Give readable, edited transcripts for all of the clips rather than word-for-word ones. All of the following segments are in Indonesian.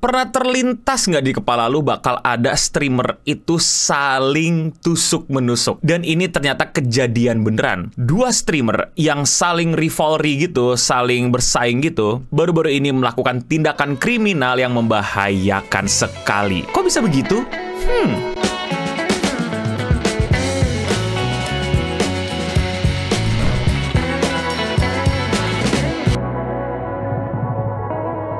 Pernah terlintas nggak di kepala lu bakal ada streamer itu saling tusuk-menusuk? Dan ini ternyata kejadian beneran. Dua streamer yang saling rivalry gitu, saling bersaing gitu, baru-baru ini melakukan tindakan kriminal yang membahayakan sekali. Kok bisa begitu?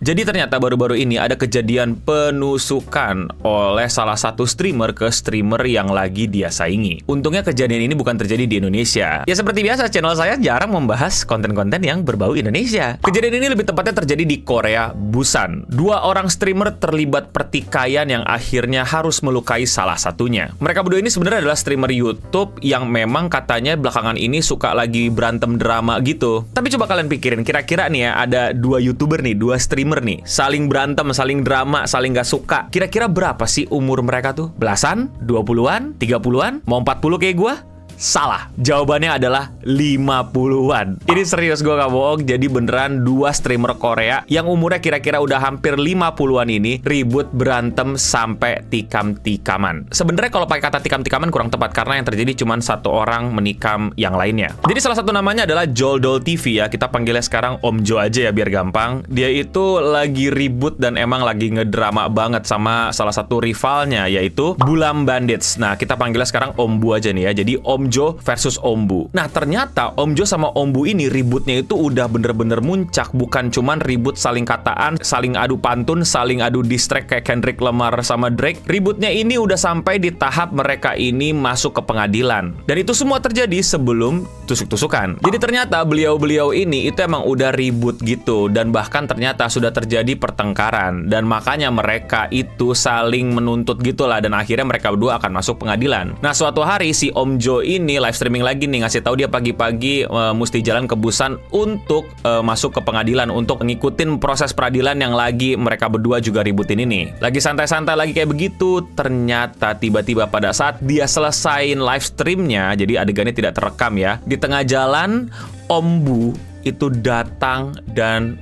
Jadi ternyata baru-baru ini ada kejadian penusukan oleh salah satu streamer ke streamer yang lagi dia saingi. Untungnya kejadian ini bukan terjadi di Indonesia. Ya seperti biasa, channel saya jarang membahas konten-konten yang berbau Indonesia. Kejadian ini lebih tepatnya terjadi di Korea, Busan. Dua orang streamer terlibat pertikaian yang akhirnya harus melukai salah satunya. Mereka berdua ini sebenarnya adalah streamer YouTube yang memang katanya belakangan ini suka lagi berantem drama gitu. Tapi coba kalian pikirin, kira-kira nih ya, ada dua YouTuber nih, dua streamer nih, saling berantem, saling drama, saling gak suka. Kira-kira berapa sih umur mereka tuh? Belasan? 20-an? 30-an? Mau 40 kayak gua? Salah. Jawabannya adalah 50-an. Ini serius, gue gak bohong. Jadi beneran dua streamer Korea yang umurnya kira-kira udah hampir 50-an ini ribut berantem sampai tikam-tikaman. Sebenarnya kalau pakai kata tikam-tikaman kurang tepat karena yang terjadi cuma satu orang menikam yang lainnya. Jadi salah satu namanya adalah Joldol TV ya. Kita panggilnya sekarang Om Jo aja ya biar gampang. Dia itu lagi ribut dan emang lagi ngedrama banget sama salah satu rivalnya yaitu Bulam Bandits. Nah, kita panggilnya sekarang Om Bu aja nih ya. Jadi Om Jo versus Om Bu. Nah, ternyata Om Jo sama Om Bu ini ributnya itu udah bener-bener muncak. Bukan cuman ribut saling kataan, saling adu pantun, saling adu distract kayak Kendrick Lamar sama Drake. Ributnya ini udah sampai di tahap mereka ini masuk ke pengadilan. Dan itu semua terjadi sebelum tusuk-tusukan. Jadi ternyata beliau-beliau ini itu emang udah ribut gitu. Dan bahkan ternyata sudah terjadi pertengkaran. Dan makanya mereka itu saling menuntut gitulah. Dan akhirnya mereka berdua akan masuk pengadilan. Nah, suatu hari si Om Jo ini live streaming lagi nih, ngasih tahu dia pagi-pagi mesti jalan ke Busan untuk masuk ke pengadilan untuk ngikutin proses peradilan yang lagi mereka berdua juga ributin ini. Lagi santai-santai lagi kayak begitu, ternyata tiba-tiba pada saat dia selesain live streamnya, jadi adegannya tidak terekam ya, di tengah jalan Om Bu itu datang dan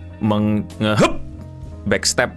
backstep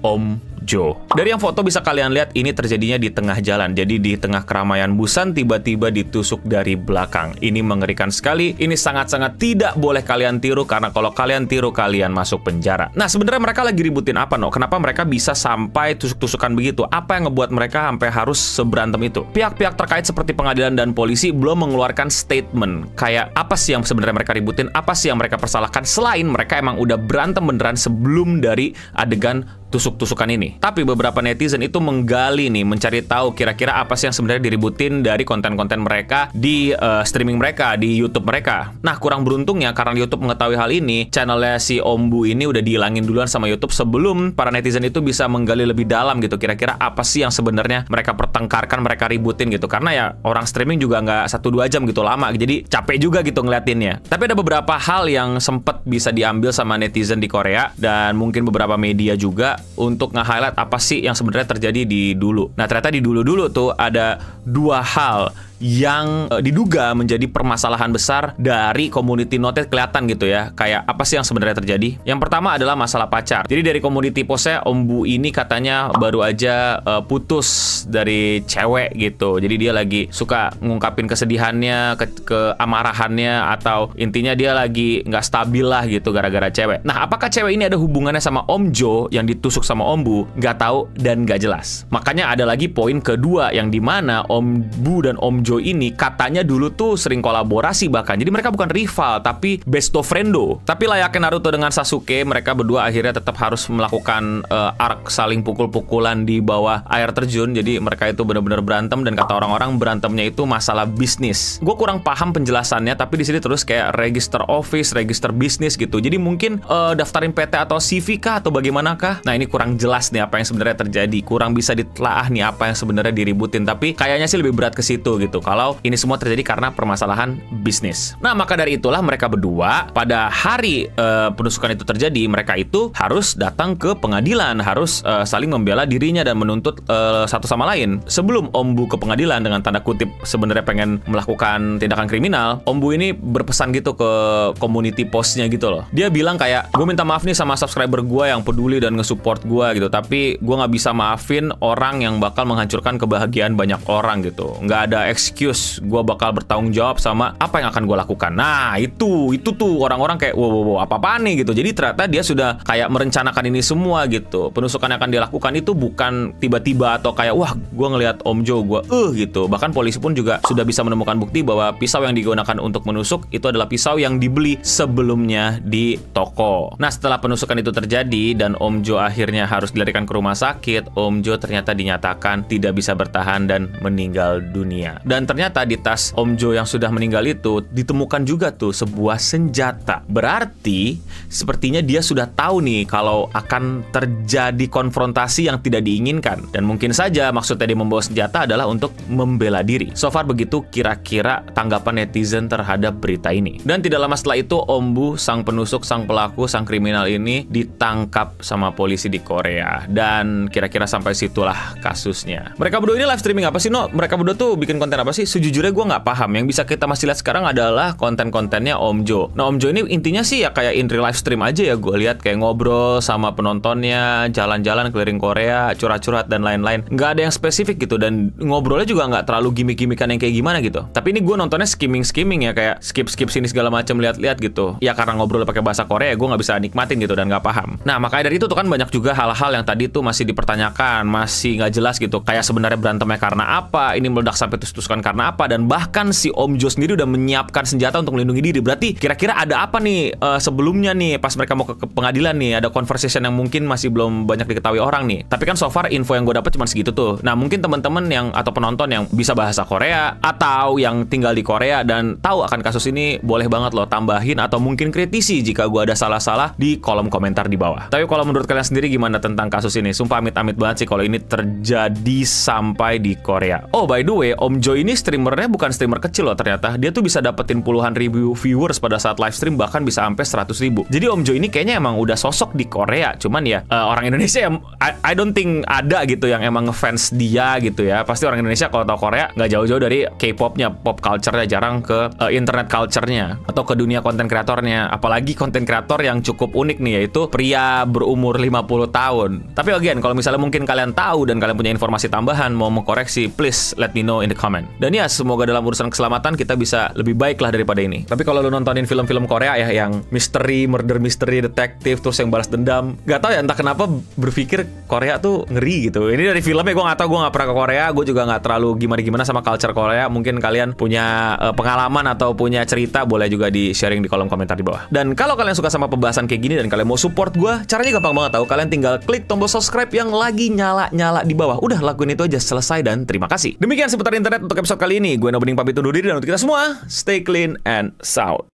Om Jo. Dari yang foto bisa kalian lihat ini terjadinya di tengah jalan. Jadi di tengah keramaian Busan tiba-tiba ditusuk dari belakang. Ini mengerikan sekali. Ini sangat-sangat tidak boleh kalian tiru karena kalau kalian tiru kalian masuk penjara. Nah, sebenarnya mereka lagi ributin apa no? Kenapa mereka bisa sampai tusuk-tusukan begitu? Apa yang ngebuat mereka sampai harus seberantem itu? Pihak-pihak terkait seperti pengadilan dan polisi belum mengeluarkan statement kayak apa sih yang sebenarnya mereka ributin, apa sih yang mereka persalahkan selain mereka emang udah berantem beneran sebelum dari adegan tusuk-tusukan ini. Tapi beberapa netizen itu menggali nih, mencari tahu kira-kira apa sih yang sebenarnya diributin dari konten-konten mereka di streaming mereka, di YouTube mereka. Nah, kurang beruntungnya karena YouTube mengetahui hal ini, channelnya si Om Bu ini udah dihilangin duluan sama YouTube sebelum para netizen itu bisa menggali lebih dalam gitu. Kira-kira apa sih yang sebenarnya mereka pertengkarkan, mereka ributin gitu. Karena ya orang streaming juga nggak 1-2 jam gitu lama, jadi capek juga gitu ngeliatinnya. Tapi ada beberapa hal yang sempat bisa diambil sama netizen di Korea dan mungkin beberapa media juga untuk nge-highlight apa sih yang sebenarnya terjadi di dulu. Nah, ternyata di dulu-dulu tuh ada dua hal yang diduga menjadi permasalahan besar dari community noted kelihatan gitu ya. Kayak apa sih yang sebenarnya terjadi? Yang pertama adalah masalah pacar. Jadi dari community postnya Om Bu ini katanya baru aja putus dari cewek gitu. Jadi dia lagi suka ngungkapin kesedihannya, keamarahannya, atau intinya dia lagi nggak stabil lah gitu gara-gara cewek. Nah, apakah cewek ini ada hubungannya sama Om Jo yang ditusuk sama Om Bu? Nggak tahu dan nggak jelas. Makanya ada lagi poin kedua yang dimana Om Bu dan Om Jo ini katanya dulu tuh sering kolaborasi bahkan. Jadi mereka bukan rival tapi best of friendo. Tapi layaknya Naruto dengan Sasuke, mereka berdua akhirnya tetap harus melakukan arc saling pukul-pukulan di bawah air terjun. Jadi mereka itu benar-benar berantem dan kata orang-orang berantemnya itu masalah bisnis. Gue kurang paham penjelasannya tapi di sini terus kayak register office, register bisnis gitu. Jadi mungkin daftarin PT atau CV kah atau bagaimanakah? Nah, ini kurang jelas nih apa yang sebenarnya terjadi. Kurang bisa ditelaah nih apa yang sebenarnya diributin. Tapi kayaknya sih lebih berat ke situ gitu. gitu kalau ini semua terjadi karena permasalahan bisnis. Nah, maka dari itulah mereka berdua pada hari penusukan itu terjadi, mereka itu harus datang ke pengadilan, harus saling membela dirinya dan menuntut satu sama lain. Sebelum Om Bu ke pengadilan dengan tanda kutip sebenarnya pengen melakukan tindakan kriminal, Om Bu ini berpesan gitu ke community postnya gitu loh. Dia bilang kayak, gue minta maaf nih sama subscriber gue yang peduli dan nge-support gue gitu, tapi gue nggak bisa maafin orang yang bakal menghancurkan kebahagiaan banyak orang gitu. Nggak ada excuse, gue bakal bertanggung jawab sama apa yang akan gue lakukan. Nah, itu tuh orang-orang kayak wow, apa-apaan nih gitu. Jadi ternyata dia sudah kayak merencanakan ini semua gitu. Penusukan yang akan dia lakukan itu bukan tiba-tiba atau kayak wah, gue ngelihat Om Jo, gue gitu. Bahkan polisi pun juga sudah bisa menemukan bukti bahwa pisau yang digunakan untuk menusuk itu adalah pisau yang dibeli sebelumnya di toko. Nah, setelah penusukan itu terjadi dan Om Jo akhirnya harus dilarikan ke rumah sakit, Om Jo ternyata dinyatakan tidak bisa bertahan dan meninggal dunia. Dan ternyata di tas Om Jo yang sudah meninggal itu ditemukan juga tuh sebuah senjata. Berarti sepertinya dia sudah tahu nih kalau akan terjadi konfrontasi yang tidak diinginkan. Dan mungkin saja maksudnya dia membawa senjata adalah untuk membela diri. So far begitu kira-kira tanggapan netizen terhadap berita ini. Dan tidak lama setelah itu Om Bu, sang penusuk, sang pelaku, sang kriminal ini ditangkap sama polisi di Korea. Dan kira-kira sampai situlah kasusnya. Mereka berdua ini live streaming apa sih, No? Mereka berdua tuh bikin konten apa sih? Sejujurnya gue nggak paham. Yang bisa kita masih lihat sekarang adalah konten-kontennya Om Jo. Nah, Om Jo ini intinya sih ya kayak in real live stream aja ya. Gue lihat kayak ngobrol sama penontonnya, jalan-jalan keliling Korea, curhat-curhat dan lain-lain. Nggak ada yang spesifik gitu. Dan ngobrolnya juga nggak terlalu gimmick-gimmickan yang kayak gimana gitu. Tapi ini gue nontonnya skimming-skimming ya, kayak skip-skip sini segala macam, lihat-lihat gitu. Ya karena ngobrolnya pakai bahasa Korea, gue nggak bisa nikmatin gitu dan nggak paham. Nah, makanya dari itu tuh kan banyak juga hal-hal yang tadi tuh masih dipertanyakan, masih nggak jelas gitu. Kayak sebenarnya berantemnya karena apa, ini meledak sampai tusuk-tusukan karena apa, dan bahkan si Om Jo sendiri udah menyiapkan senjata untuk melindungi diri. Berarti kira-kira ada apa nih sebelumnya nih pas mereka mau ke pengadilan nih, ada conversation yang mungkin masih belum banyak diketahui orang nih. Tapi kan so far info yang gue dapat cuma segitu tuh. Nah, mungkin teman-teman yang atau penonton yang bisa bahasa Korea atau yang tinggal di Korea dan tahu akan kasus ini, boleh banget loh tambahin atau mungkin kritisi jika gue ada salah-salah di kolom komentar di bawah. Tapi kalau menurut kalian sendiri gimana tentang kasus ini? Sumpah amit-amit banget sih kalau ini terjadi sampai di Korea. Oh, by the way, Om Jo ini streamernya bukan streamer kecil loh ternyata. Dia tuh bisa dapetin puluhan ribu viewers pada saat live stream, bahkan bisa sampai 100.000. Jadi Om Jo ini kayaknya emang udah sosok di Korea. Cuman ya orang Indonesia yang I don't think ada gitu yang emang ngefans dia gitu ya. Pasti orang Indonesia kalau tahu Korea nggak jauh-jauh dari K-popnya, pop culture-nya, jarang ke internet culture-nya atau ke dunia konten kreatornya. Apalagi konten kreator yang cukup unik nih, yaitu pria berumur 50 tahun. Tapi again, kalau misalnya mungkin kalian tahu dan kalian punya informasi tambahan mau mengkoreksi, please let me know in the comment. Dan ya, semoga dalam urusan keselamatan kita bisa lebih baik lah daripada ini. Tapi kalau lu nontonin film-film Korea ya yang misteri, murder mystery, detektif, terus yang balas dendam, nggak tahu ya entah kenapa berpikir Korea tuh ngeri gitu. Ini dari filmnya, gue nggak tahu, gue nggak pernah ke Korea, gue juga nggak terlalu gimana-gimana sama culture Korea. Mungkin kalian punya pengalaman atau punya cerita, boleh juga di sharing di kolom komentar di bawah. Dan kalau kalian suka sama pembahasan kayak gini dan kalian mau support gue, caranya gampang banget tahu. Kalian tinggal klik tombol subscribe yang lagi nyala-nyala di bawah. Udah, lakuin itu aja, selesai dan terima kasih. Demikian seputar internet untuk episode kali ini. Gue Nobening pamit undur diri, dan untuk kita semua, stay clean and sound.